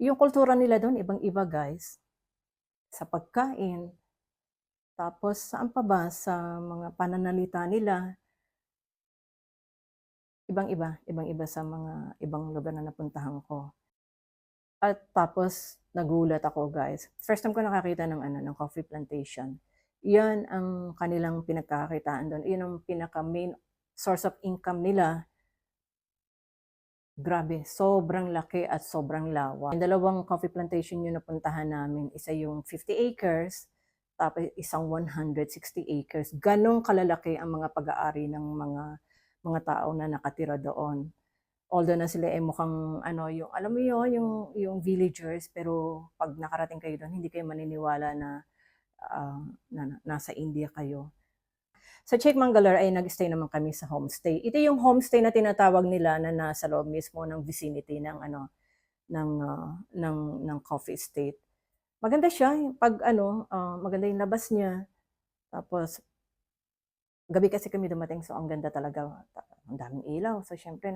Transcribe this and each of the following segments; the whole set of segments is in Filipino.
Yung kultura nila dun ibang-iba guys, sa pagkain, tapos saan pa ba, sa mga pananalita nila, ibang-iba sa mga ibang lugar na napuntahan ko. At tapos nagulat ako guys, first time ko nakakita ng ano, ng coffee plantation. 'Yan ang kanilang pinagkakakitaan dun, 'yun ang pinaka-main source of income nila. Grabe, sobrang laki at sobrang lawak. Yung dalawang coffee plantation yung napuntahan namin, isa yung 50 acres, tapos isang 160 acres. Gano'n kalalaki ang mga pag-aari ng mga tao na nakatira doon. Although na sila ay mukhang ano, yung alam mo yun, yung villagers, pero 'pag nakarating kayo do'n hindi kayo maniniwala na, na nasa India kayo. Sa Chikmagalur ay nag-stay naman kami sa homestay. Ito yung homestay na tinatawag nila na nasa loob mismo ng vicinity ng ano, ng coffee estate. Maganda siya, 'pag ano, maganda yung labas niya, tapos gabi kasi kami dumating, so ang ganda talaga, ang daming ilaw. So siyempre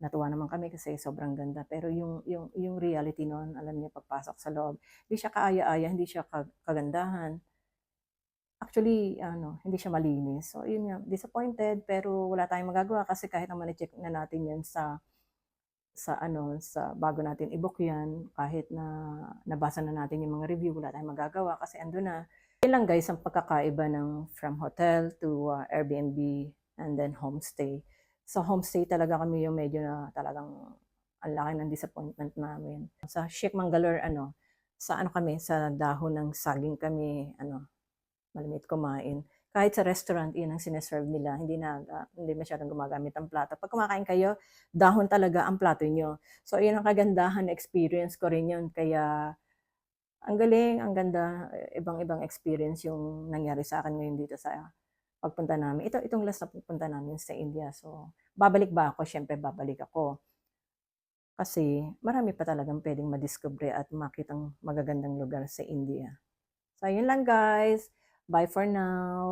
natuwa naman kami kasi sobrang ganda. Pero yung reality nun, alam niyo pagpasok sa loob, hindi siya kaaya-aya, hindi siya kagandahan. Actually ano, hindi siya malinis. So yun nga, disappointed, pero wala tayong magagawa kasi kahit naman i-check na natin yan sa ano, sa bago natin i-book 'yan, kahit na nabasa na natin yung mga review, wala tayong magagawa kasi andun na. Yun lang guys ang pagkakaiba ng from hotel to, Airbnb and then homestay. Sa homestay talaga kami yung medyo na talagang ang laki ng disappointment namin. Sa Chikmagalur ano, sa ano kami, sa dahon ng saging kami ano, malamig kumain. Kahit sa restaurant, iyon ang sine-serve nila, hindi masyadong gumagamit ng plato. 'Pag kumakain kayo, dahon talaga ang plato niyo. So iyon ang kagandahan, na-experience ko rin yun, kaya ang galing, ang ganda, ibang-ibang experience yung nangyari sa'kin ngayon dito sa pagpunta namin. Itong last na pagpunta namin sa India. So, babalik ba ako? Siyempre babalik ako. Kasi marami pa talagang puwedeng madiskubre at makitang magagandang lugar sa India. So, yun lang guys. Bye for now.